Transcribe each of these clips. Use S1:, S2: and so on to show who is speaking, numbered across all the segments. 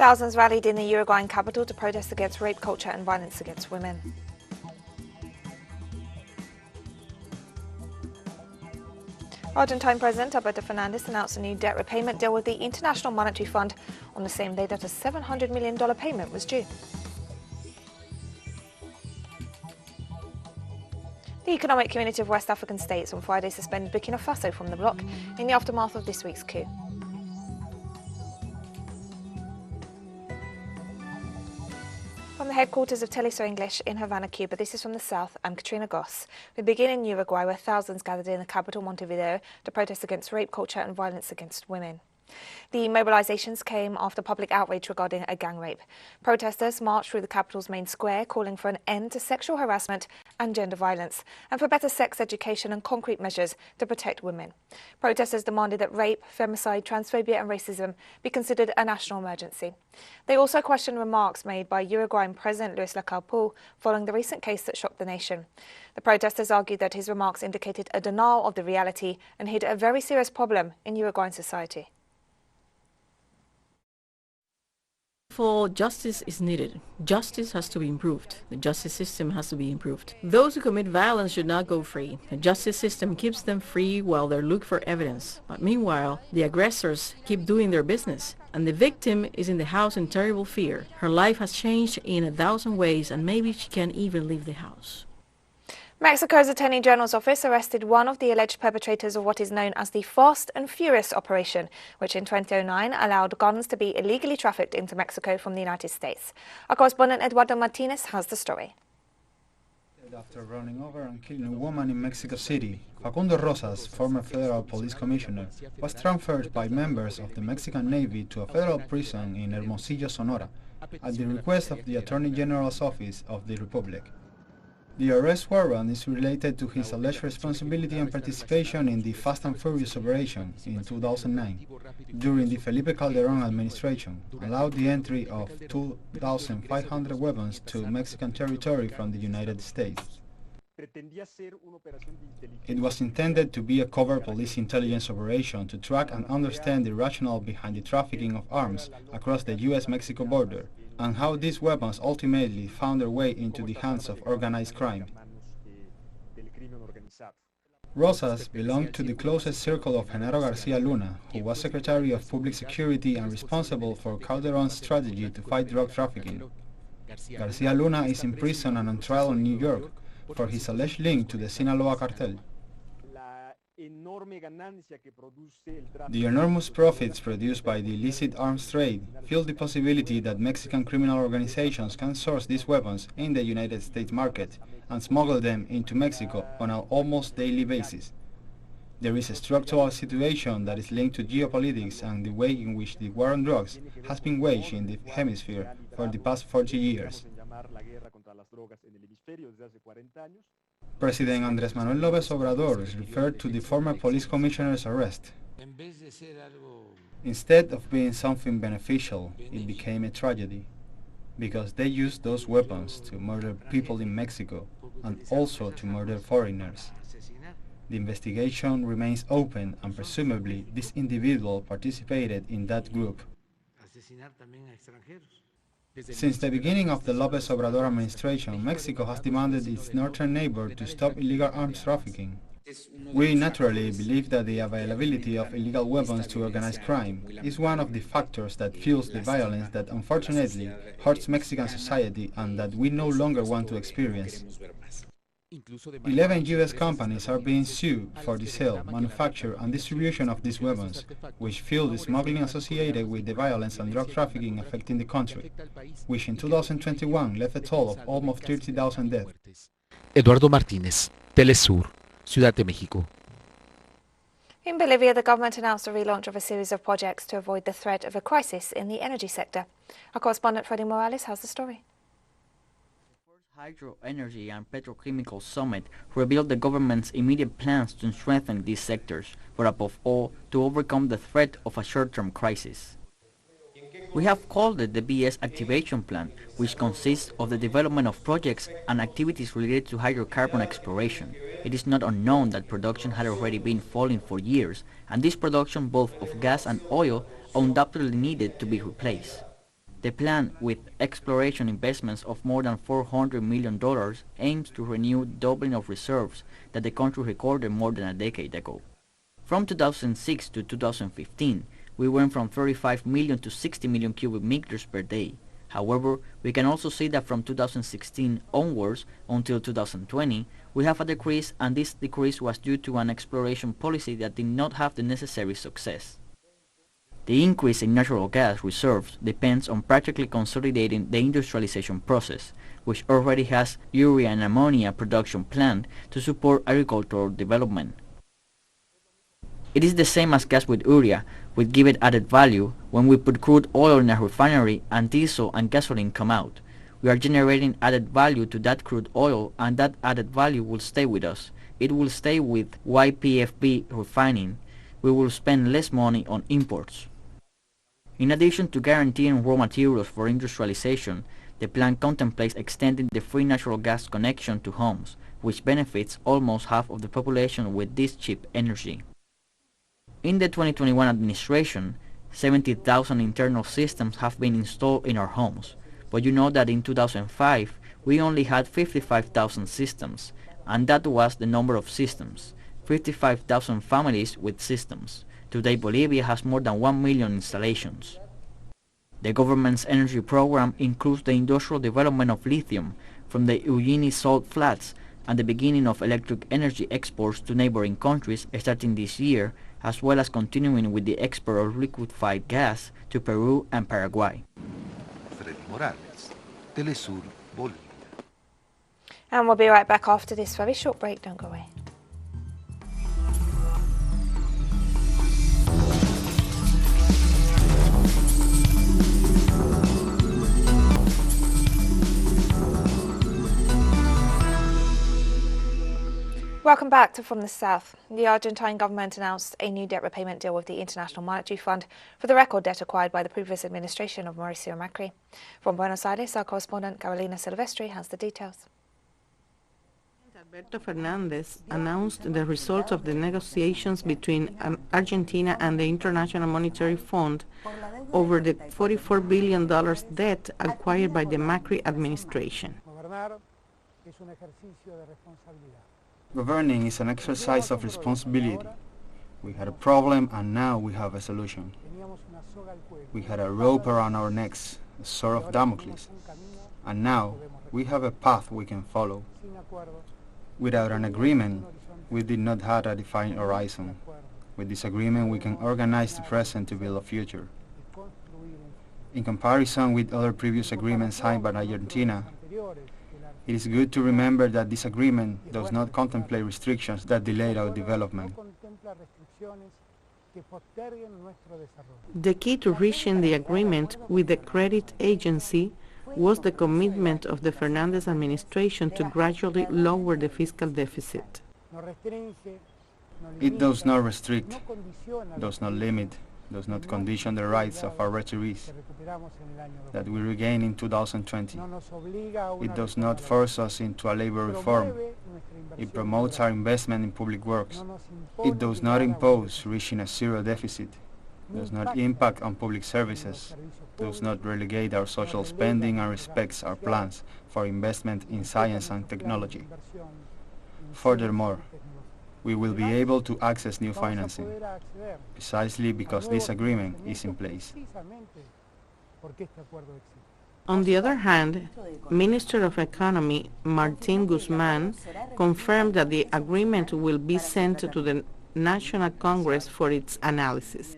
S1: Thousands rallied in the Uruguayan capital to protest against rape culture and violence against women. Argentine President Alberto Fernandez announced a new debt repayment deal with the International Monetary Fund on the same day that a $700 million payment was due. The Economic Community of West African States on Friday suspended Burkina Faso from the bloc in the aftermath of this week's coup. From the headquarters of teleSUR English in Havana, Cuba, this is from the south. I'm Katrina Goss. We begin in Uruguay, where thousands gathered in the capital, Montevideo, to protest against rape culture and violence against women. The mobilizations came after public outrage regarding a gang rape. Protesters marched through the capital's main square, calling for an end to sexual harassment and gender violence, and for better sex education and concrete measures to protect women. Protesters demanded that rape, femicide, transphobia and racism be considered a national emergency. They also questioned remarks made by Uruguayan President Luis Lacalle following the recent case that shocked the nation. The protesters argued that his remarks indicated a denial of the reality and hid a very serious problem in Uruguayan society.
S2: Justice is needed. Justice has to be improved. The justice system has to be improved. Those who commit violence should not go free. The justice system keeps them free while they look for evidence. But meanwhile, the aggressors keep doing their business. And the victim is in the house in terrible fear. Her life has changed in 1,000 ways, and maybe she can't even leave the house.
S1: Mexico's Attorney General's office arrested one of the alleged perpetrators of what is known as the Fast and Furious operation, which in 2009 allowed guns to be illegally trafficked into Mexico from the United States. Our correspondent Eduardo Martinez has the story.
S3: After running over and killing a woman in Mexico City, Facundo Rosas, former federal police commissioner, was transferred by members of the Mexican Navy to a federal prison in Hermosillo, Sonora, at the request of the Attorney General's office of the Republic. The arrest warrant is related to his alleged responsibility and participation in the Fast and Furious operation in 2009, during the Felipe Calderón administration, allowed the entry of 2,500 weapons to Mexican territory from the United States. It was intended to be a covert police intelligence operation to track and understand the rationale behind the trafficking of arms across the U.S.-Mexico border, and how these weapons ultimately found their way into the hands of organized crime. Rosas belonged to the closest circle of Genaro Garcia Luna, who was Secretary of Public Security and responsible for Calderón's strategy to fight drug trafficking. Garcia Luna is in prison and on trial in New York for his alleged link to the Sinaloa cartel. The enormous profits produced by the illicit arms trade fuel the possibility that Mexican criminal organizations can source these weapons in the United States market and smuggle them into Mexico on an almost daily basis. There is a structural situation that is linked to geopolitics and the way in which the war on drugs has been waged in the hemisphere for the past 40 years. President Andrés Manuel López Obrador referred to the former police commissioner's arrest. Instead of being something beneficial, it became a tragedy, because they used those weapons to murder people in Mexico and also to murder foreigners. The investigation remains open, and presumably this individual participated in that group. Since the beginning of the López Obrador administration, Mexico has demanded its northern neighbor to stop illegal arms trafficking. We naturally believe that the availability of illegal weapons to organized crime is one of the factors that fuels the violence that unfortunately hurts Mexican society and that we no longer want to experience. 11 U.S. companies are being sued for the sale, manufacture and distribution of these weapons, which fuel the smuggling associated with the violence and drug trafficking affecting the country, which in 2021 left a toll of almost 30,000 deaths.
S4: Eduardo Martínez, teleSUR, Ciudad de México.
S1: In Bolivia, the government announced the relaunch of a series of projects to avoid the threat of a crisis in the energy sector. Our correspondent Freddy Morales has the story.
S5: Hydro Energy and Petrochemical Summit revealed the government's immediate plans to strengthen these sectors, but above all, to overcome the threat of a short-term crisis. We have called it the BS Activation Plan, which consists of the development of projects and activities related to hydrocarbon exploration. It is not unknown that production had already been falling for years, and this production both of gas and oil undoubtedly needed to be replaced. The plan, with exploration investments of more than $400 million, aims to renew doubling of reserves that the country recorded more than a decade ago. From 2006 to 2015, we went from 35 million to 60 million cubic meters per day. However, we can also see that from 2016 onwards until 2020, we have a decrease, and this decrease was due to an exploration policy that did not have the necessary success. The increase in natural gas reserves depends on practically consolidating the industrialization process, which already has urea and ammonia production planned to support agricultural development. It is the same as gas with urea, with given added value. When we put crude oil in a refinery and diesel and gasoline come out, we are generating added value to that crude oil, and that added value will stay with us. It will stay with YPFB refining. We will spend less money on imports. In addition to guaranteeing raw materials for industrialization, the plan contemplates extending the free natural gas connection to homes, which benefits almost half of the population with this cheap energy. In the 2021 administration, 70,000 internal systems have been installed in our homes, but you know that in 2005 we only had 55,000 systems, and that was the number of systems, 55,000 families with systems. Today Bolivia has more than 1 million installations. The government's energy program includes the industrial development of lithium from the Uyuni salt flats and the beginning of electric energy exports to neighboring countries starting this year, as well as continuing with the export of liquefied gas to Peru and Paraguay.
S6: Freddy Morales, teleSUR, Bolivia.
S1: And we'll be right back after this very short break. Don't go away. Welcome back to From the South. The Argentine government announced a new debt repayment deal with the International Monetary Fund for the record debt acquired by the previous administration of Mauricio Macri. From Buenos Aires, our correspondent Carolina Silvestri has the details.
S2: Alberto Fernandez announced the results of the negotiations between Argentina and the International Monetary Fund over the $44 billion debt acquired by the Macri administration.
S3: Governing is an exercise of responsibility. We had a problem and now we have a solution. We had a rope around our necks, a sword of Damocles, and now we have a path we can follow. Without an agreement, we did not have a defined horizon. With this agreement, we can organize the present to build a future. In comparison with other previous agreements signed by Argentina, it is good to remember that this agreement does not contemplate restrictions that delay our development.
S2: The key to reaching the agreement with the credit agency was the commitment of the Fernandez administration to gradually lower the fiscal deficit.
S3: It does not restrict, does not limit, does not condition the rights of our retirees that we regained in 2020. It does not force us into a labor reform. It promotes our investment in public works. It does not impose reaching a zero deficit, does not impact on public services, does not relegate our social spending, and respects our plans for investment in science and technology. Furthermore, we will be able to access new financing, precisely because this agreement is in place.
S2: On the other hand, Minister of Economy Martín Guzmán confirmed that the agreement will be sent to the National Congress for its analysis.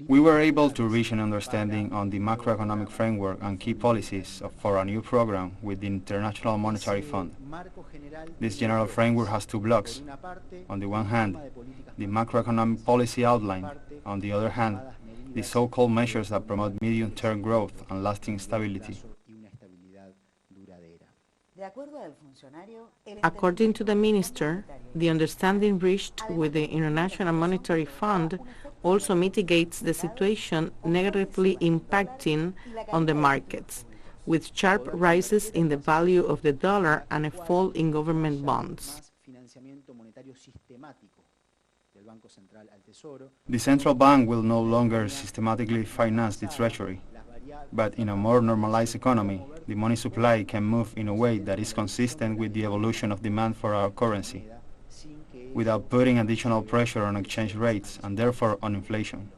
S3: We were able to reach an understanding on the macroeconomic framework and key policies for a new program with the International Monetary Fund. This general framework has two blocks. On the one hand, the macroeconomic policy outline. On the other hand, the so-called measures that promote medium-term growth and lasting stability.
S2: According to the minister, the understanding reached with the International Monetary Fund also mitigates the situation negatively impacting on the markets, with sharp rises in the value of the dollar and a fall in government bonds.
S3: The central bank will no longer systematically finance the treasury, but in a more normalized economy, the money supply can move in a way that is consistent with the evolution of demand for our currency, without putting additional pressure on exchange rates and therefore on inflation.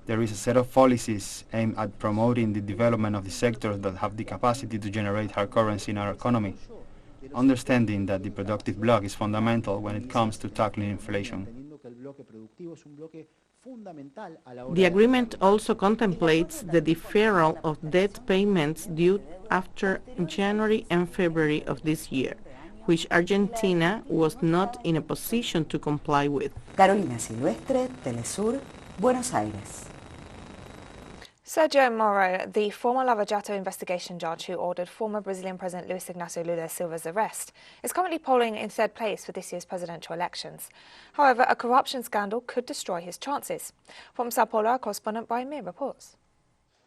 S3: There is a set of policies aimed at promoting the development of the sectors that have the capacity to generate hard currency in our economy, understanding that the productive block is fundamental when it comes to tackling inflation.
S2: The agreement also contemplates the deferral of debt payments due after January and February of this year, which Argentina was not in a position to comply with.
S7: Carolina Silvestre, TeleSUR, Buenos Aires.
S1: Sergio Moro, the former Lava Jato investigation judge who ordered former Brazilian President Luiz Inácio Lula da Silva's arrest, is currently polling in third place for this year's presidential elections. However, a corruption scandal could destroy his chances. From Sao Paulo, our correspondent Brian Mir reports.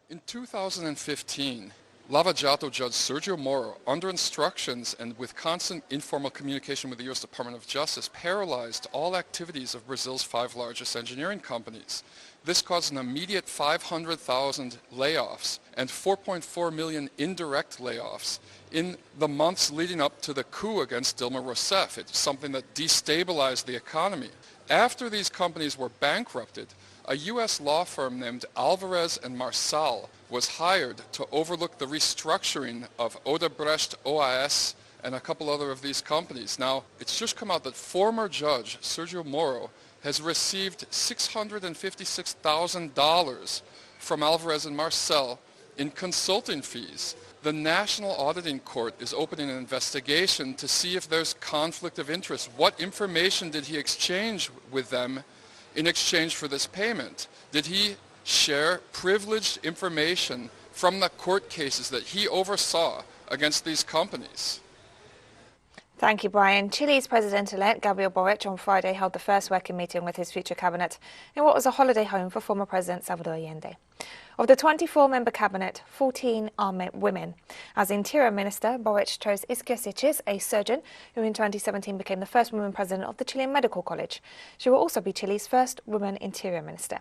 S8: In 2015, Lava Jato Judge Sergio Moro, under instructions and with constant informal communication with the U.S. Department of Justice, paralyzed all activities of Brazil's 5 largest engineering companies. This caused an immediate 500,000 layoffs and 4.4 million indirect layoffs in the months leading up to the coup against Dilma Rousseff. It's something that destabilized the economy. After these companies were bankrupted, a U.S. law firm named Alvarez and Marsal was hired to overlook the restructuring of Odebrecht, OAS, and a couple other of these companies. Now, it's just come out that former judge Sergio Moro has received $656,000 from Alvarez and Marsal in consulting fees. The National Auditing Court is opening an investigation to see if there's conflict of interest. What information did he exchange with them in exchange for this payment? Did he share privileged information from the court cases that he oversaw against these companies?
S1: Thank you, Brian. Chile's President-elect Gabriel Boric on Friday held the first working meeting with his future cabinet in what was a holiday home for former President Salvador Allende. Of the 24-member cabinet, 14 are women. As Interior Minister, Boric chose Isquia Siches, a surgeon who in 2017 became the first woman president of the Chilean Medical College. She will also be Chile's first woman Interior Minister.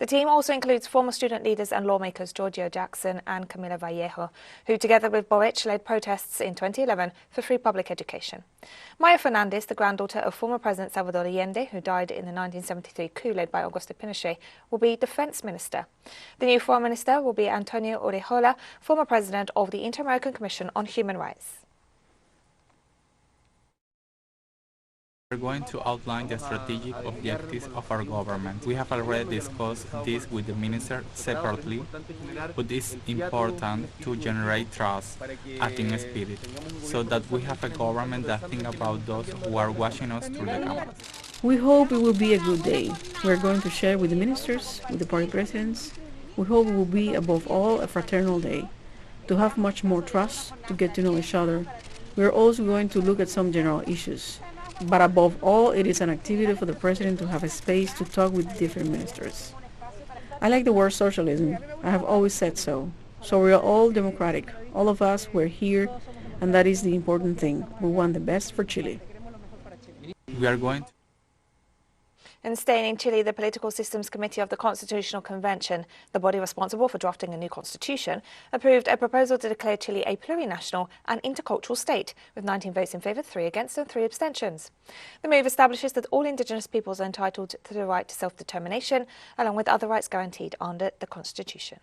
S1: The team also includes former student leaders and lawmakers Giorgio Jackson and Camila Vallejo, who together with Boric led protests in 2011 for free public education. Maya Fernandez, the granddaughter of former President Salvador Allende, who died in the 1973 coup led by Augusto Pinochet, will be Defense Minister. The new Foreign Minister will be Antonio Orejola, former President of the Inter-American Commission on Human Rights.
S9: We're going to outline the strategic objectives of our government. We have already discussed this with the minister separately, but it's important to generate trust, a team spirit, so that we have a government that thinks about those who are watching us through the camera.
S2: We hope it will be a good day. We're going to share with the ministers, with the party presidents. We hope it will be, above all, a fraternal day, to have much more trust, to get to know each other. We're also going to look at some general issues. But above all, it is an activity for the president to have a space to talk with different ministers. I like the word socialism. I have always said so. So we are all democratic. All of us, we're here, and that is the important thing. We want the best for Chile.
S9: We are going to...
S1: And staying in Chile, the Political Systems Committee of the Constitutional Convention, the body responsible for drafting a new constitution, approved a proposal to declare Chile a plurinational and intercultural state, with 19 votes in favour, 3 against and 3 abstentions. The move establishes that all indigenous peoples are entitled to the right to self-determination, along with other rights guaranteed under the Constitution.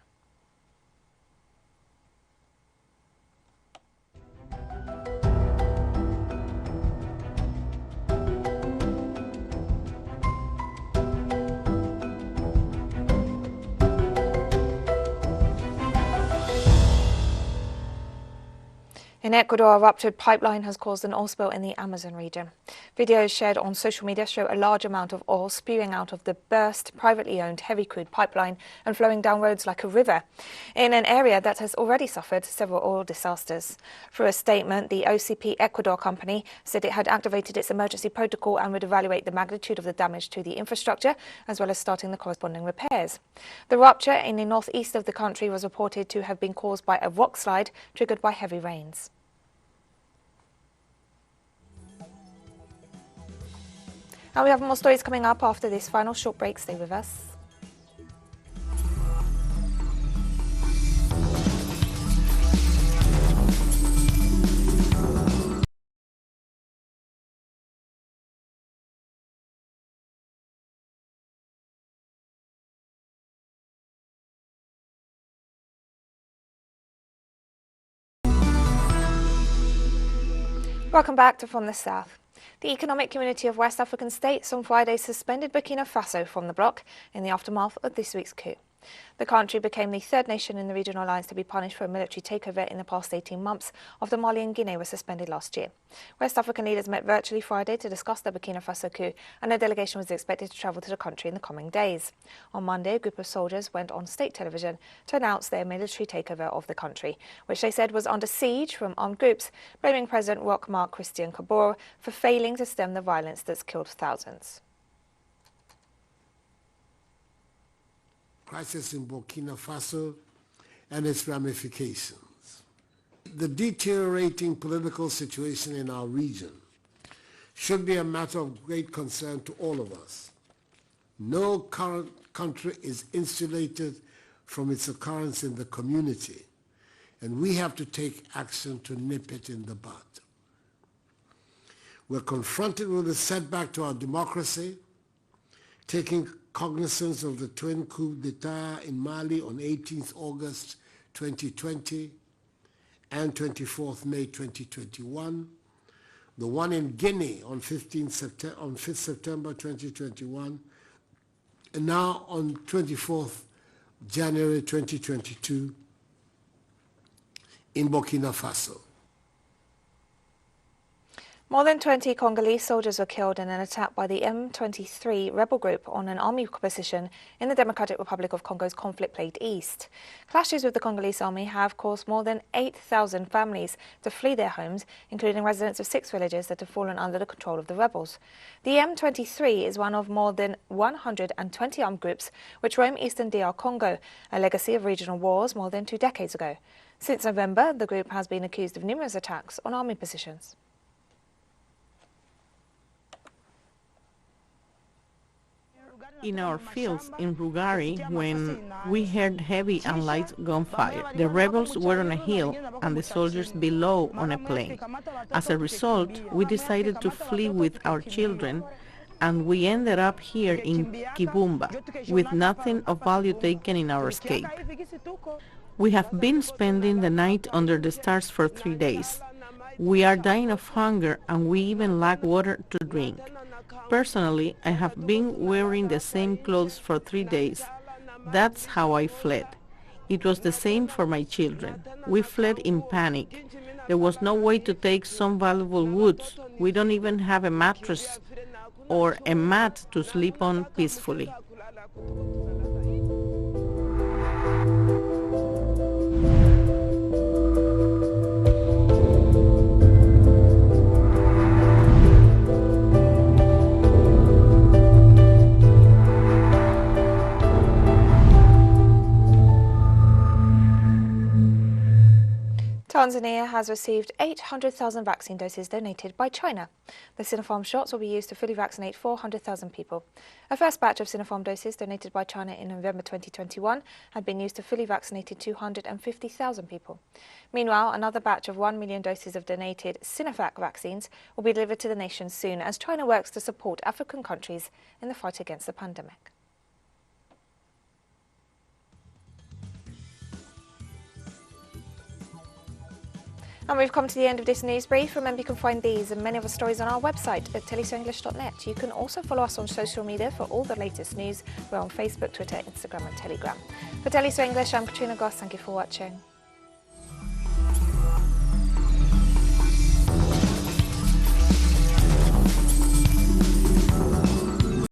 S1: In Ecuador, a ruptured pipeline has caused an oil spill in the Amazon region. Videos shared on social media show a large amount of oil spewing out of the burst, privately owned heavy crude pipeline and flowing down roads like a river, in an area that has already suffered several oil disasters. Through a statement, the OCP Ecuador company said it had activated its emergency protocol and would evaluate the magnitude of the damage to the infrastructure, as well as starting the corresponding repairs. The rupture in the northeast of the country was reported to have been caused by a rock slide triggered by heavy rains. And we have more stories coming up after this final short break. Stay with us. Welcome back to From the South. The Economic Community of West African States on Friday suspended Burkina Faso from the bloc in the aftermath of this week's coup. The country became the third nation in the regional alliance to be punished for a military takeover in the past 18 months after Mali and Guinea were suspended last year. West African leaders met virtually Friday to discuss the Burkina Faso coup, and a delegation was expected to travel to the country in the coming days. On Monday, a group of soldiers went on state television to announce their military takeover of the country, which they said was under siege from armed groups, blaming President Roch-Marc Christian Kabore for failing to stem the violence that's killed thousands.
S10: Crisis in Burkina Faso and its ramifications. The deteriorating political situation in our region should be a matter of great concern to all of us. No current country is insulated from its occurrence in the community, and we have to take action to nip it in the bud. We're confronted with a setback to our democracy, taking cognizance of the twin coups d'etat in Mali on 18th August 2020 and 24th May 2021, the one in Guinea on 5th September 2021, and now on 24th January 2022 in Burkina Faso.
S1: More than 20 Congolese soldiers were killed in an attack by the M23 rebel group on an army position in the Democratic Republic of Congo's conflict-plagued east. Clashes with the Congolese army have caused more than 8,000 families to flee their homes, including residents of 6 villages that have fallen under the control of the rebels. The M23 is one of more than 120 armed groups which roam eastern DR Congo, a legacy of regional wars more than 2 decades ago. Since November, the group has been accused of numerous attacks on army positions.
S2: In our fields in Rugari, when we heard heavy and light gunfire, the rebels were on a hill and the soldiers below on a plain. As a result, we decided to flee with our children, and we ended up here in Kibumba with nothing of value taken in our escape. We have been spending the night under the stars for 3 days. We are dying of hunger and we even lack water to drink. Personally, I have been wearing the same clothes for 3 days. That's how I fled. It was the same for my children. We fled in panic. There was no way to take some valuable goods. We don't even have a mattress or a mat to sleep on peacefully.
S1: Tanzania has received 800,000 vaccine doses donated by China. The Sinopharm shots will be used to fully vaccinate 400,000 people. A first batch of Sinopharm doses donated by China in November 2021 had been used to fully vaccinate 250,000 people. Meanwhile, another batch of 1 million doses of donated Sinovac vaccines will be delivered to the nation soon as China works to support African countries in the fight against the pandemic. And we've come to the end of this news brief. Remember, you can find these and many other stories on our website at telesurenglish.net. You can also follow us on social media for all the latest news. We're on Facebook, Twitter, Instagram and Telegram. For teleSUR English, I'm Katrina Goss. Thank you for watching.